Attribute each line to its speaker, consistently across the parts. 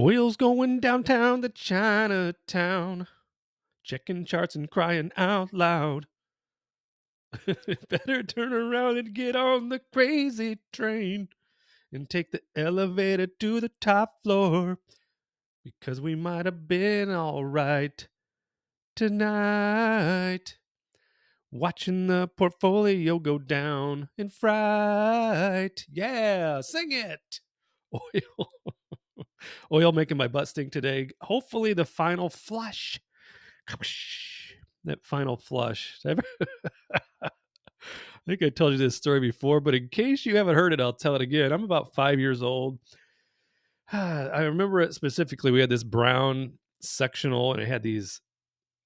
Speaker 1: Oil's going downtown to Chinatown, checking charts and crying out loud. Better turn around and get on the crazy train and take the elevator to the top floor, because we might have been all right tonight. Watching the portfolio go down in fright. Yeah, sing it. Oil. Oil making my butt stink today. Hopefully the final flush. That final flush. I think I told you this story before, but in case you haven't heard it, I'll tell it again. I'm about 5 years old. I remember it specifically. We had this brown sectional, and it had these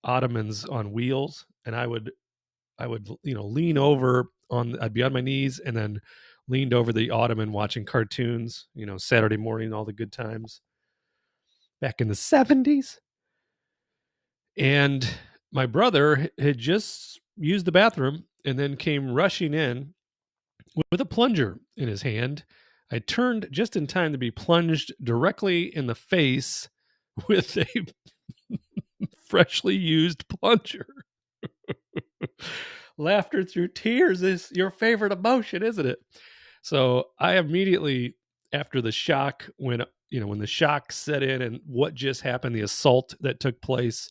Speaker 1: ottomans on wheels, and I would lean over I'd be on my knees and then leaned over the ottoman watching cartoons, Saturday morning, all the good times back in the 70s. And my brother had just used the bathroom and then came rushing in with a plunger in his hand. I turned just in time to be plunged directly in the face with a freshly used plunger. Laughter through tears is your favorite emotion, isn't it? So I immediately, after the shock, when the shock set in and what just happened, the assault that took place,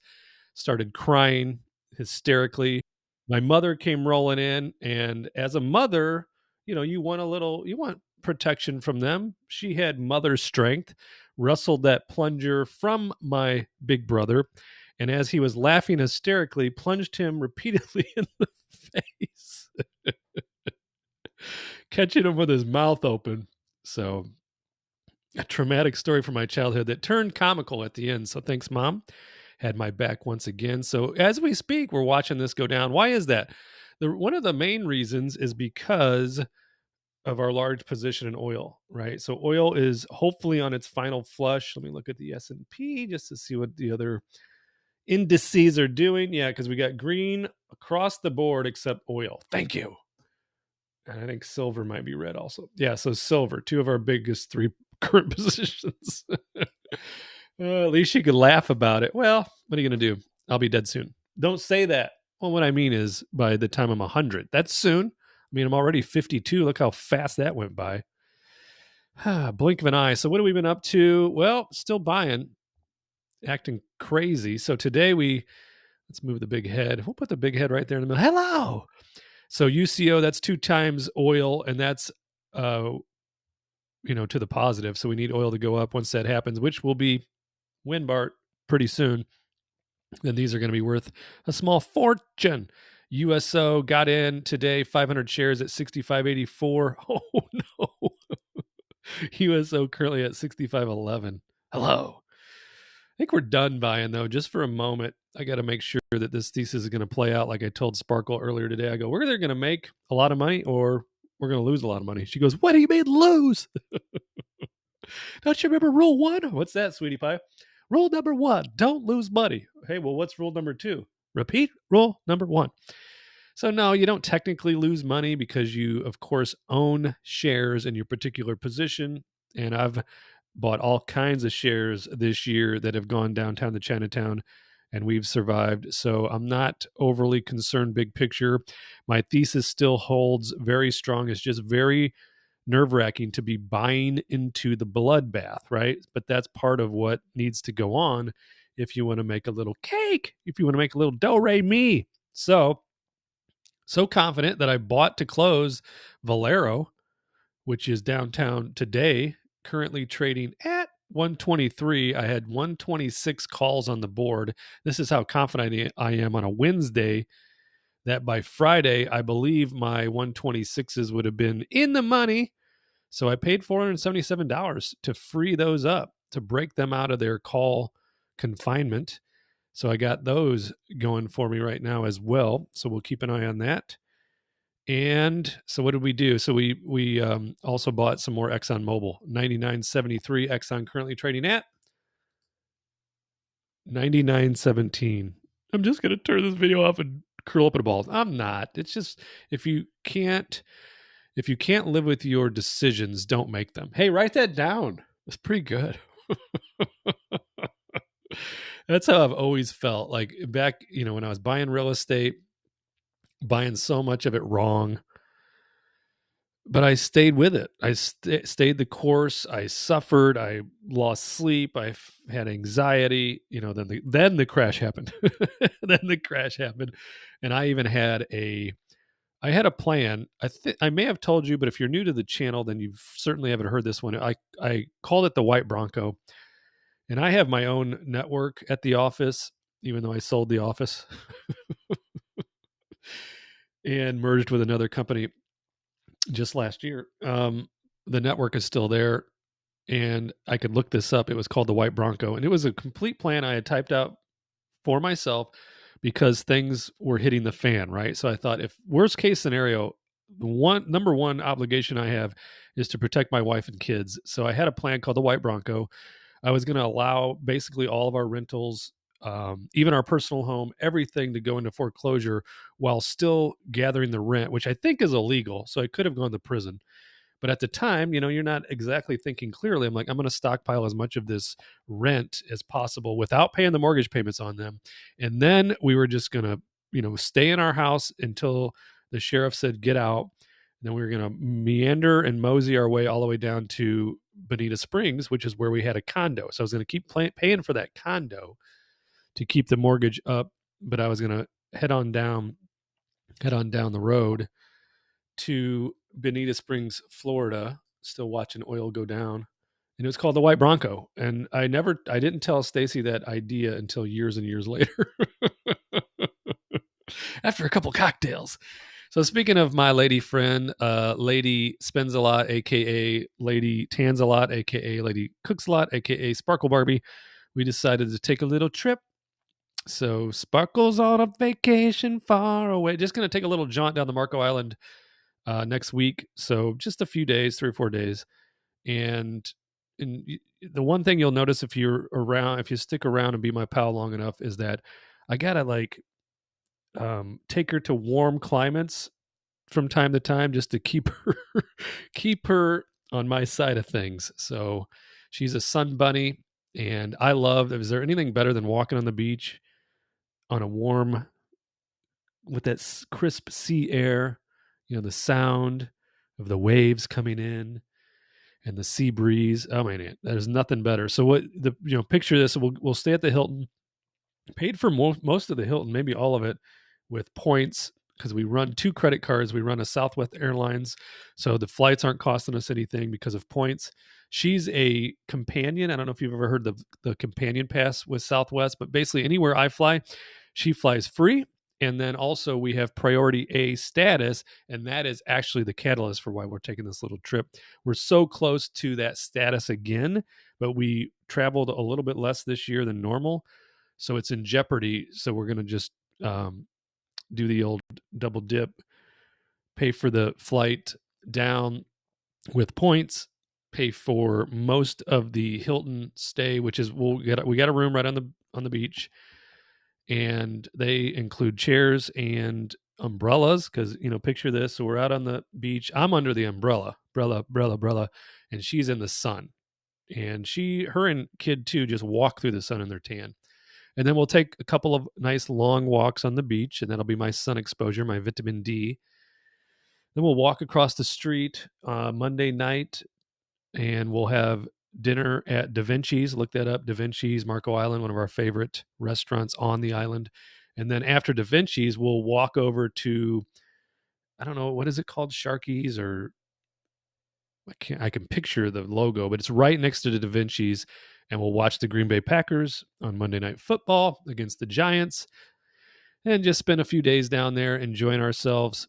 Speaker 1: started crying hysterically. My mother came rolling in, and as a mother, you want protection from them. She had mother strength, wrestled that plunger from my big brother, and as he was laughing hysterically, plunged him repeatedly in the face, catching him with his mouth open. So, a traumatic story from my childhood that turned comical at the end. So thanks, Mom. Had my back once again. So as we speak, we're watching this go down. Why is that? One of the main reasons is because of our large position in oil, right? So oil is hopefully on its final flush. Let me look at the S&P just to see what the other indices are doing. Yeah, because we got green across the board except oil. Thank you. And I think silver might be red also. Yeah, so silver, two of our biggest three current positions. At least you could laugh about it. Well, what are you going to do? I'll be dead soon. Don't say that. Well, what I mean is by the time I'm 100. That's soon. I mean, I'm already 52. Look how fast that went by. Blink of an eye. So what have we been up to? Well, still buying, acting crazy. So today let's move the big head. We'll put the big head right there in the middle. Hello. So UCO, that's 2 times oil, and that's to the positive. So we need oil to go up once that happens, which will be WinBart pretty soon. Then these are going to be worth a small fortune. USO got in today, 500 shares at 65.84. Oh no. USO currently at 65.11. Hello. I think we're done buying though, just for a moment. I got to make sure that this thesis is going to play out like I told Sparkle earlier today. I go, we're either going to make a lot of money or we're going to lose a lot of money. She goes, what do you mean lose? Don't you remember rule 1? What's that, sweetie pie? Rule number 1, don't lose money. Hey, well, what's rule number 2? Repeat rule number 1. So no, you don't technically lose money because you, of course, own shares in your particular position. And I've bought all kinds of shares this year that have gone downtown to Chinatown, and we've survived. So I'm not overly concerned big picture. My thesis still holds very strong. It's just very nerve-wracking to be buying into the bloodbath, right? But that's part of what needs to go on if you want to make a little cake, if you want to make a little do-re-mi. So confident that I bought to close Valero, which is downtown today, currently trading at 123. I had 126 calls on the board. This is how confident I am on a Wednesday that by Friday, I believe my 126s would have been in the money. So I paid $477 to free those up, to break them out of their call confinement. So I got those going for me right now as well. So we'll keep an eye on that. And so what did we do? So we also bought some more ExxonMobil, 99.73. Exxon currently trading at 99.17. I'm just going to turn this video off and curl up in a ball. I'm not. It's just, if you can't live with your decisions, don't make them. Hey, write that down. It's pretty good. That's how I've always felt. Like back, when I was buying real estate, buying so much of it wrong, but I stayed with it. I stayed the course. I suffered. I lost sleep. Had anxiety. Then the crash happened. Then the crash happened, and I had a plan. I may have told you, but if you're new to the channel, then you certainly haven't heard this one. I called it the White Bronco, and I have my own network at the office, even though I sold the office and merged with another company just last year. The network is still there, and I could look this up. It was called the White Bronco, and it was a complete plan I had typed out for myself because things were hitting the fan, right? So I thought, if worst case scenario, the number one obligation I have is to protect my wife and kids. So I had a plan called the White Bronco. I was going to allow basically all of our rentals, even our personal home, everything to go into foreclosure while still gathering the rent, which I think is illegal. So I could have gone to prison. But at the time, you're not exactly thinking clearly. I'm like, I'm going to stockpile as much of this rent as possible without paying the mortgage payments on them. And then we were just going to, stay in our house until the sheriff said, get out. And then we were going to meander and mosey our way all the way down to Bonita Springs, which is where we had a condo. So I was going to keep paying for that condo to keep the mortgage up. But I was going to head on down the road to Bonita Springs, Florida, still watching oil go down. And it was called the White Bronco. And I didn't tell Stacy that idea until years and years later. After a couple cocktails. So speaking of my lady friend, Lady Spends a Lot, aka Lady Tans a Lot, aka Lady Cooks a Lot, aka Sparkle Barbie, we decided to take a little trip. So Sparkle's on a vacation far away. Just going to take a little jaunt down the Marco Island next week. So just a few days, 3 or 4 days. And the one thing you'll notice if you stick around and be my pal long enough, is that I gotta take her to warm climates from time to time just to keep her on my side of things. So she's a sun bunny, and I love. Is there anything better than walking on the beach on a warm, with that crisp sea air, the sound of the waves coming in and the sea breeze? Oh man, there's nothing better. So picture this. We'll stay at the Hilton, paid for most of the Hilton, maybe all of it, with points, because we run 2 credit cards. We run a Southwest Airlines, so the flights aren't costing us anything because of points. She's a companion. I don't know if you've ever heard the companion pass with Southwest, but basically anywhere I fly, she flies free. And then also we have priority A status, and that is actually the catalyst for why we're taking this little trip. We're so close to that status again, but we traveled a little bit less this year than normal, so it's in jeopardy. So we're going to just do the old double dip, pay for the flight down with points, pay for most of the Hilton stay, which is we got a room right on the beach, and they include chairs and umbrellas, because picture this. So we're out on the beach. I'm under the umbrella, and she's in the sun, and her and kid too just walk through the sun in their tan. And then we'll take a couple of nice long walks on the beach, and that'll be my sun exposure, my vitamin D. Then we'll walk across the street Monday night, and we'll have dinner at Da Vinci's. Look that up, Da Vinci's, Marco Island, one of our favorite restaurants on the island. And then after Da Vinci's, we'll walk over to, I don't know, what is it called? Sharky's, or I can picture the logo, but it's right next to the Da Vinci's. And we'll watch the Green Bay Packers on Monday Night Football against the Giants, and just spend a few days down there enjoying ourselves.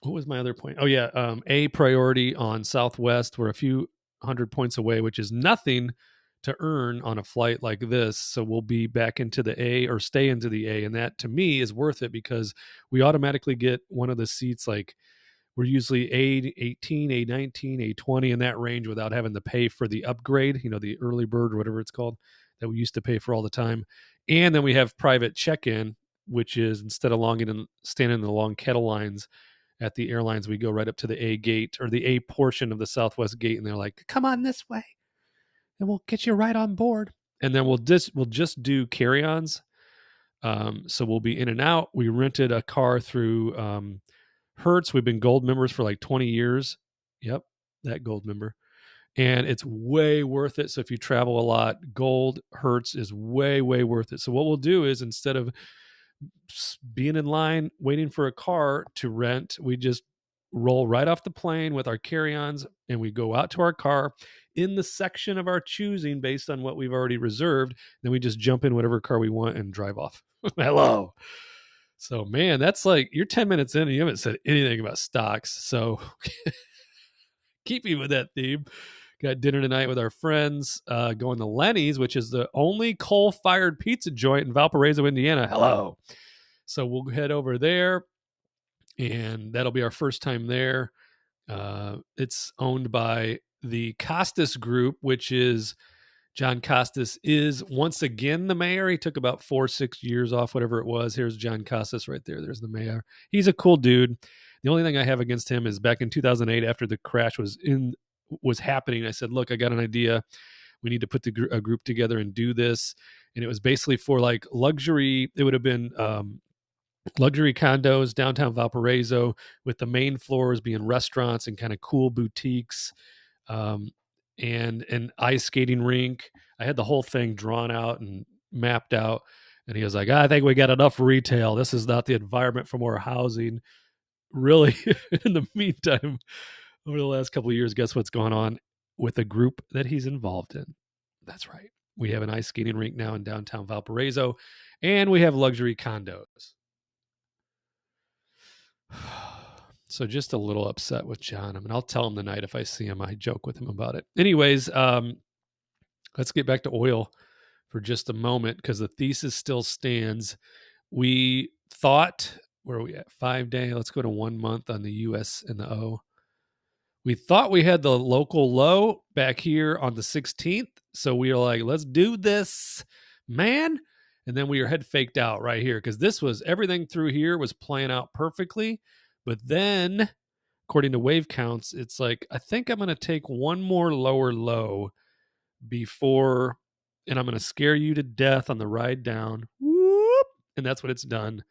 Speaker 1: What was my other point? Oh yeah, a priority on Southwest. We're a few 100 points away, which is nothing to earn on a flight like this. So we'll be back into the A, or stay into the A, and that to me is worth it, because we automatically get one of the seats. Like, we're usually A18, A19, A20 in that range without having to pay for the upgrade, the early bird or whatever it's called, that we used to pay for all the time. And then we have private check-in, which is, instead of standing in the long kettle lines at the airlines, we go right up to the A gate, or the A portion of the Southwest gate, and they're like, come on this way, and we'll get you right on board. and then we'll just do carry-ons. So we'll be in and out. We rented a car through Hertz. We've been Gold members for like 20 years. Yep, that Gold member. And it's way worth it. So if you travel a lot, Gold Hertz is way, way worth it. So what we'll do is, instead of being in line waiting for a car to rent, we just roll right off the plane with our carry-ons, and we go out to our car in the section of our choosing based on what we've already reserved. Then we just jump in whatever car we want and drive off. Hello. So, man, that's like, you're 10 minutes in and you haven't said anything about stocks. So keeping with that theme, got dinner tonight with our friends, going to Lenny's, which is the only coal-fired pizza joint in Valparaiso, Indiana. Hello. So we'll head over there, and that'll be our first time there. It's owned by the Costas Group, which is, John Costas is once again the mayor. He took about 4-6 years off, whatever it was. Here's John Costas right there. There's the mayor. He's a cool dude. The only thing I have against him is back in 2008, after the crash was happening, I said, look, I got an idea. We need to put a group together and do this. And it was basically for like luxury. It would have been luxury condos downtown Valparaiso, with the main floors being restaurants and kind of cool boutiques, and an ice skating rink. I had the whole thing drawn out and mapped out. And he was like, I think we got enough retail. This is not the environment for more housing. Really, in the meantime, over the last couple of years, guess what's going on with the group that he's involved in? That's right. We have an ice skating rink now in downtown Valparaiso, and we have luxury condos. So just a little upset with John. I mean, I'll tell him tonight if I see him. I joke with him about it. Anyways, let's get back to oil for just a moment, because the thesis still stands. We thought, where are we at? 5 day. Let's go to 1 month on the US and the O. We thought we had the local low back here on the 16th. So we were like, let's do this, man. And then we were head faked out right here, because this was, everything through here was playing out perfectly. But then, according to wave counts, it's like, I think I'm going to take one more lower low before, and I'm going to scare you to death on the ride down. Whoop! And that's what it's done.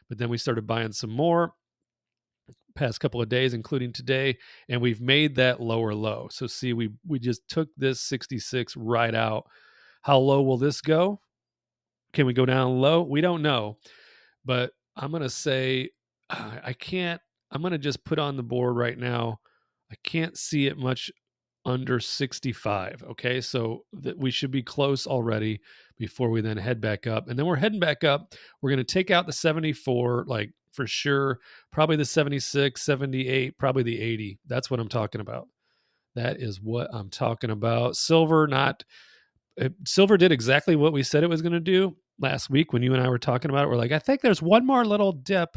Speaker 1: But then we started buying some more past couple of days, including today, and we've made that lower low. So see, we just took this 66 right out. How low will this go? Can we go down low? We don't know. But I'm going to say, I can't, I'm going to just put on the board right now, I can't see it much under 65. Okay. So that we should be close already before we then head back up. And then we're heading back up. We're going to take out the 74, like for sure, probably the 76, 78, probably the 80. That's what I'm talking about. That is what I'm talking about. Silver did exactly what we said it was going to do last week when you and I were talking about it. We're like, I think there's one more little dip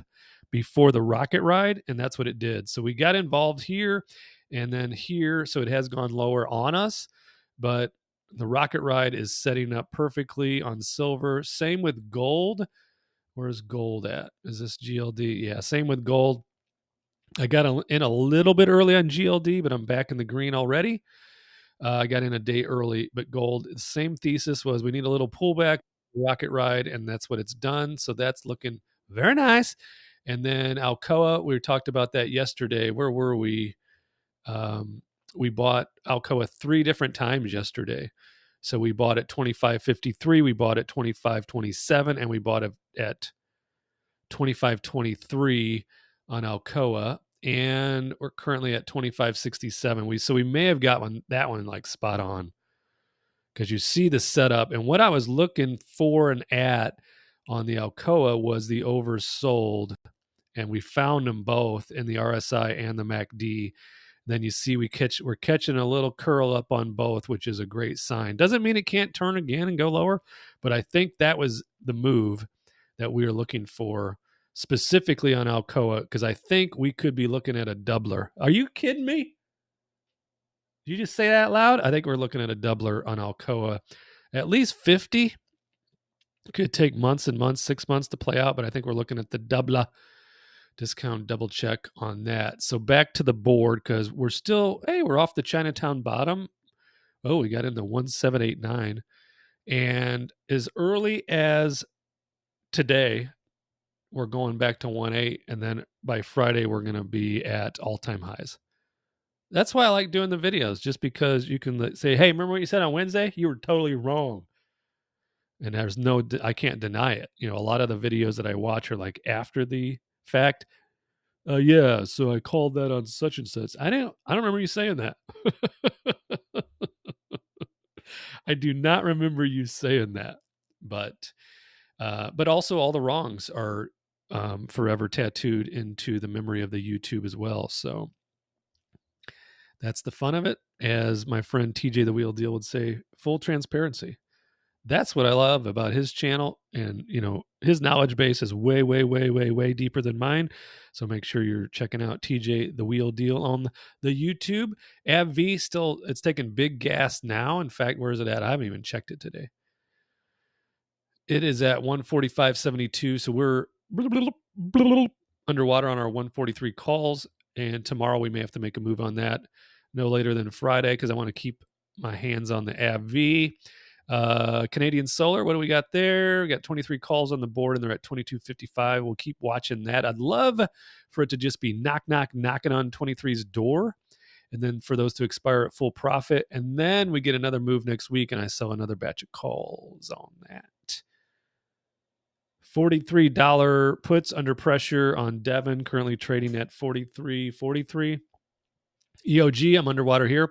Speaker 1: before the rocket ride, and that's what it did. So we got involved here and then here, so it has gone lower on us, but the rocket ride is setting up perfectly on silver. Same with gold. Where's gold at? Is this GLD? Yeah, same with gold. I got in a little bit early on GLD, but I'm back in the green already. I got in a day early, but gold, the same thesis was we need a little pullback, rocket ride, and that's what it's done. So that's looking very nice. And then Alcoa, we talked about that yesterday. Where were we? We bought Alcoa 3 different times yesterday. So we bought at 25.53, we bought at 25.27, and we bought it at 25.23 on Alcoa. And we're currently at 25.67. So we may have got that one like spot on, because you see the setup. And what I was looking for and at on the Alcoa was the oversold, and we found them both in the RSI and the MACD. Then you see we're catching a little curl up on both, which is a great sign. Doesn't mean it can't turn again and go lower, but I think that was the move that we were looking for, specifically on Alcoa, because I think we could be looking at a doubler. Are you kidding me? Did you just say that out loud? I think we're looking at a doubler on Alcoa. At least 50. It could take months and months, 6 months to play out, but I think we're looking at the doubler. Discount double check on that. So back to the board, because we're still, we're off the Chinatown bottom. Oh, we got into 1789. And as early as today, we're going back to 1.8, and then by Friday we're going to be at all-time highs. That's why I like doing the videos, just because you can say, hey, remember what you said on Wednesday? You were totally wrong. And I can't deny it. A lot of the videos that I watch are like after the fact. Yeah, so I called that on such and such. I don't remember you saying that. I do not remember you saying that. But also all the wrongs are forever tattooed into the memory of the YouTube as well. So that's the fun of it. As my friend TJ the Wheel Deal would say, full transparency. That's what I love about his channel. And, his knowledge base is way, way, way, way, way deeper than mine. So make sure you're checking out TJ the Wheel Deal on the YouTube. AbbVie it's taking big gas now. In fact, where is it at? I haven't even checked it today. It is at 145.72. So we're underwater on our 143 calls. And tomorrow we may have to make a move on that no later than Friday, because I want to keep my hands on the AbbVie. Canadian Solar, what do we got there? We got 23 calls on the board, and they're at 22.55. We'll keep watching that. I'd love for it to just be knocking on 23's door, and then for those to expire at full profit. And then we get another move next week, and I sell another batch of calls on that. $43 puts under pressure on Devon, currently trading at 43.43. EOG, I'm underwater here.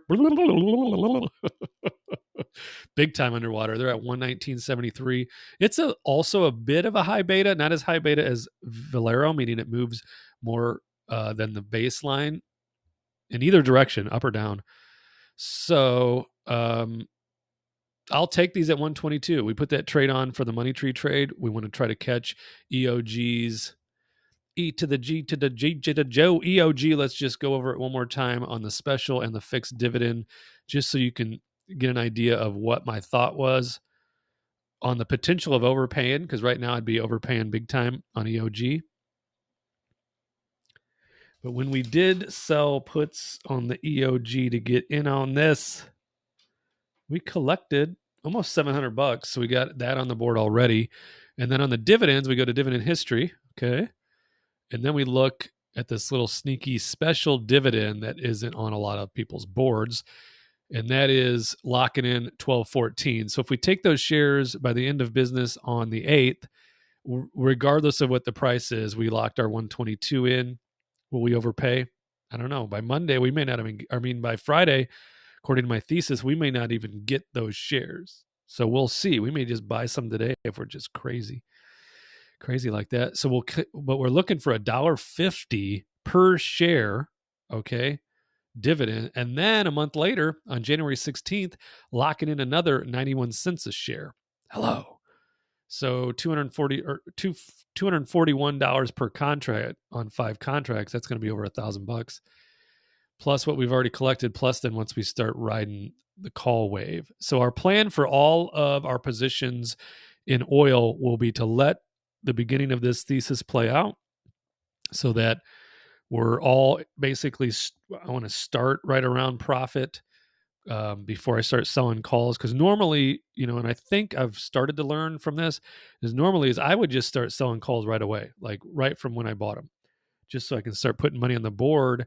Speaker 1: Big time underwater. They're at 119.73. It's also a bit of a high beta, not as high beta as Valero, meaning it moves more than the baseline in either direction, up or down. So I'll take these at 122. We put that trade on for the money tree trade. We want to try to catch EOG's E to the G to the G to the Joe EOG. Let's just go over it one more time on the special and the fixed dividend, just so you can get an idea of what my thought was on the potential of overpaying, because right now I'd be overpaying big time on EOG. But when we did sell puts on the EOG to get in on this, we collected almost $700. So we got that on the board already. And then on the dividends, we go to dividend history. Okay. And then we look at this little sneaky special dividend that isn't on a lot of people's boards. And that is locking in 12.14. So if we take those shares by the end of business on the 8th, regardless of what the price is, we locked our 122 in. Will we overpay? I don't know. By Monday, we may not even, by Friday, according to my thesis, we may not even get those shares. So we'll see. We may just buy some today if we're just crazy like that. So but we're looking for $1.50 per share. Okay. Dividend. And then a month later on January 16th, locking in another 91 cents a share. Hello. So $241 per contract on 5 contracts. That's going to be over $1,000 plus what we've already collected. Plus then once we start riding the call wave. So our plan for all of our positions in oil will be to let the beginning of this thesis play out, so that we're all basically, I want to start right around profit before I start selling calls. Because normally, and I think I've started to learn from this, is I would just start selling calls right away, like right from when I bought them, just so I can start putting money on the board.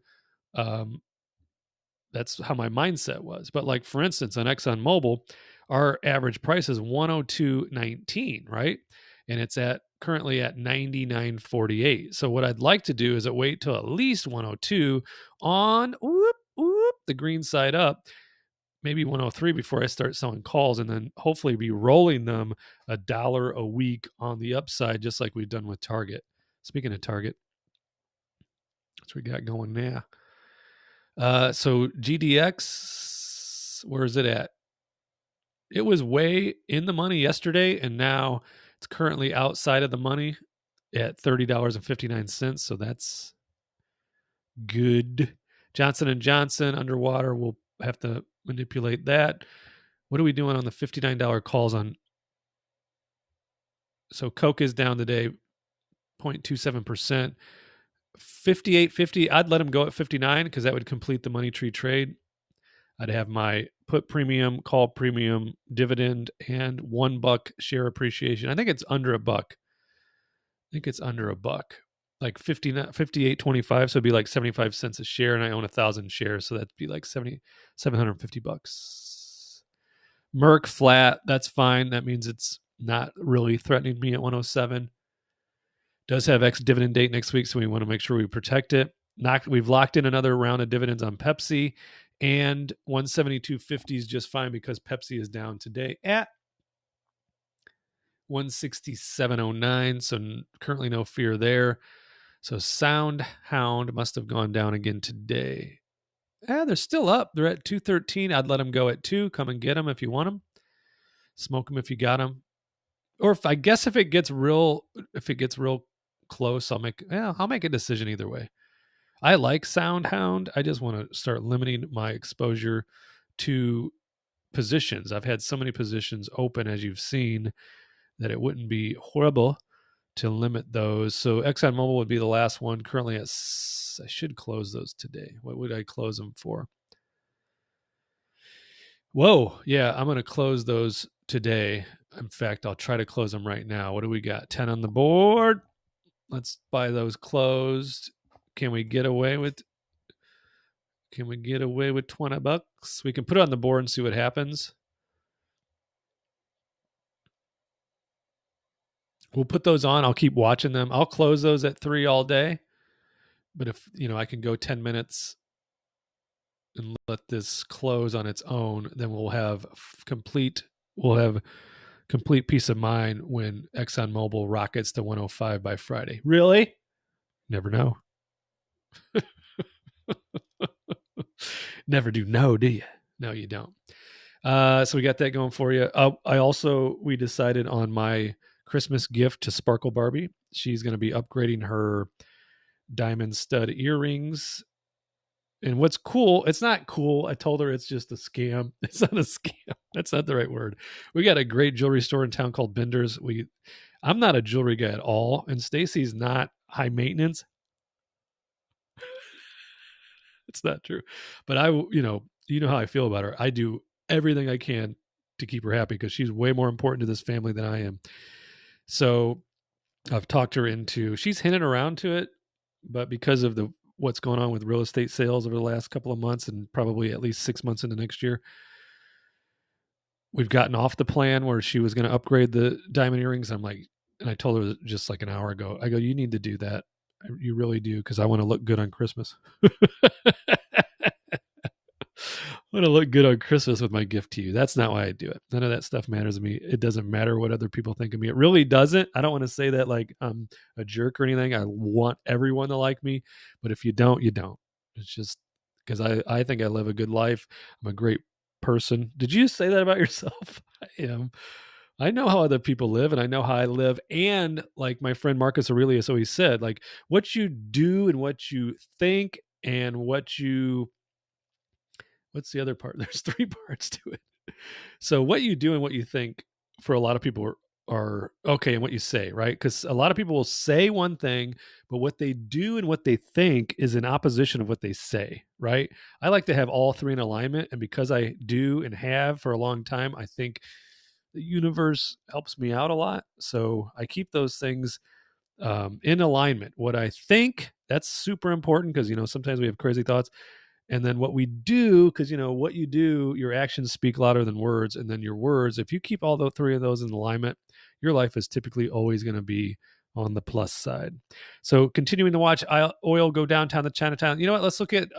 Speaker 1: That's how my mindset was. But like, for instance, on ExxonMobil, our average price is 102.19, right? And it's currently at 99.48. So what I'd like to do is wait till at least 102 on the green side up, maybe 103 before I start selling calls, and then hopefully be rolling them $1 a week on the upside, just like we've done with Target. Speaking of Target, that's what we got going now. So GDX, where is it at? It was way in the money yesterday, and now it's currently outside of the money at $30.59. So that's good. Johnson & Johnson underwater. We'll have to manipulate that. What are we doing on the $59 calls on? So Coke is down today, 0.27%. 58.50. I'd let them go at 59 because that would complete the money tree trade. I'd have my put premium, call premium, dividend, and $1 share appreciation. I think it's under $1. I think it's under $1, like 58.25. So it'd be like 75 cents a share, and I own 1,000 shares, so that'd be like $750. Merck flat, that's fine. That means it's not really threatening me at 107. Does have ex-dividend date next week, so we want to make sure we protect it. We've locked in another round of dividends on Pepsi, and 172.50 is just fine because Pepsi is down today at 167.09, so currently no fear there. So SoundHound must have gone down again today. They're still up. They're at 213. I'd let them go at 2. Come and get them if you want them. Smoke them if you got them. Or if it gets real close, I'll make a decision either way. I like SoundHound. I just want to start limiting my exposure to positions. I've had so many positions open, as you've seen, that it wouldn't be horrible to limit those. So ExxonMobil would be the last one. Currently I should close those today. What would I close them for? Whoa, yeah, I'm going to close those today. In fact, I'll try to close them right now. What do we got? 10 on the board. Let's buy those closed. Can we get away with $20? We can put it on the board and see what happens. We'll put those on. I'll keep watching them. I'll close those at 3 all day. But if, I can go 10 minutes and let this close on its own, then we'll have complete peace of mind when ExxonMobil rockets to 105 by Friday. Really? Never know. Never do know, do you? No, you don't. So we got that going for you. We decided on my Christmas gift to Sparkle Barbie. She's going to be upgrading her diamond stud earrings. And what's cool, it's not cool. I told her it's just a scam. It's not a scam. That's not the right word. We got a great jewelry store in town called Bender's. I'm not a jewelry guy at all. And Stacy's not high maintenance. It's not true. But you know how I feel about her. I do everything I can to keep her happy because she's way more important to this family than I am. So I've talked her into, she's hinted around to it, but because of what's going on with real estate sales over the last couple of months and probably at least 6 months into next year, we've gotten off the plan where she was going to upgrade the diamond earrings. And I told her just like an hour ago, I go, you need to do that. You really do, because I want to look good on Christmas. I want to look good on Christmas with my gift to you. That's not why I do it. None of that stuff matters to me. It doesn't matter what other people think of me. It really doesn't. I don't want to say that like I'm a jerk or anything. I want everyone to like me. But if you don't, you don't. It's just because I think I live a good life. I'm a great person. Did you say that about yourself? I am. I know how other people live, and I know how I live. And like my friend Marcus Aurelius always said, like what you do and what you think and what's the other part? There's 3 parts to it. So what you do and what you think for a lot of people are okay, and what you say, right? Because a lot of people will say one thing, but what they do and what they think is in opposition of what they say, right? I like to have all 3 in alignment. And because I do and have for a long time, I think the universe helps me out a lot. So I keep those things in alignment. What I think, that's super important because, sometimes we have crazy thoughts. And then what we do, because, what you do, your actions speak louder than words. And then your words, if you keep all the 3 of those in alignment, your life is typically always going to be on the plus side. So continuing to watch oil go downtown to Chinatown. You know what? Let's look at,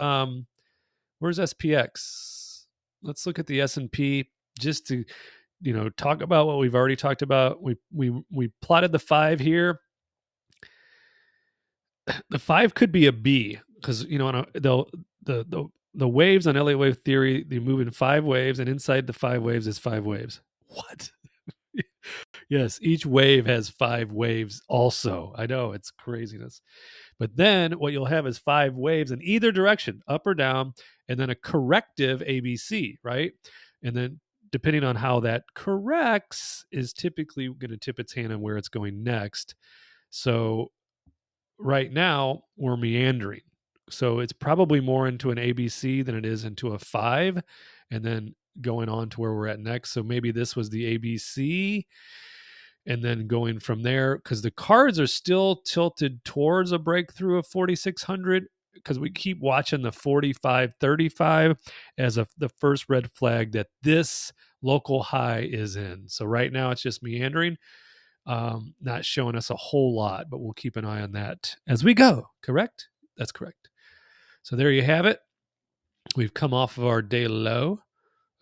Speaker 1: where's SPX? Let's look at the S&P just to, talk about what we've already talked about. We plotted the 5 here. The 5 could be a B because, the waves on Elliott wave theory, they move in 5 waves, and inside the 5 waves is 5 waves. What? Yes, each wave has 5 waves also. I know, it's craziness. But then what you'll have is 5 waves in either direction, up or down, and then a corrective ABC, right? And then depending on how that corrects is typically going to tip its hand on where it's going next. So right now we're meandering. So it's probably more into an ABC than it is into a 5. And then going on to where we're at next. So maybe this was the ABC, and then going from there, because the cards are still tilted towards a breakthrough of 4,600, because we keep watching the 45.35 as the first red flag that this local high is in. So right now it's just meandering, not showing us a whole lot, but we'll keep an eye on that as we go. Correct? That's correct. So there you have it. We've come off of our day low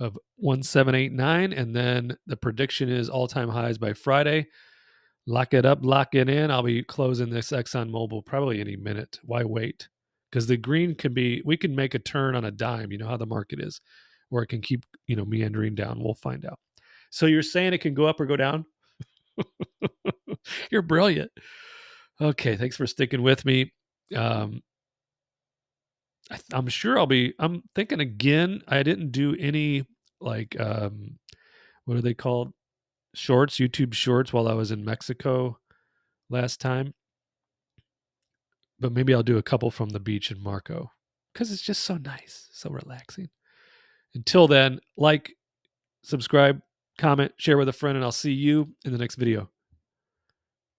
Speaker 1: of 1789, and then the prediction is all-time highs by Friday. Lock it up, lock it in. I'll be closing this ExxonMobil probably any minute. Why wait? Because the green we can make a turn on a dime. You know how the market is, or it can keep, meandering down. We'll find out. So you're saying it can go up or go down? You're brilliant. Okay, thanks for sticking with me. I'm sure I'm thinking again. I didn't do any what are they called? Shorts, YouTube shorts while I was in Mexico last time. But maybe I'll do a couple from the beach in Marco, because it's just so nice, so relaxing. Until then, like, subscribe, comment, share with a friend, and I'll see you in the next video.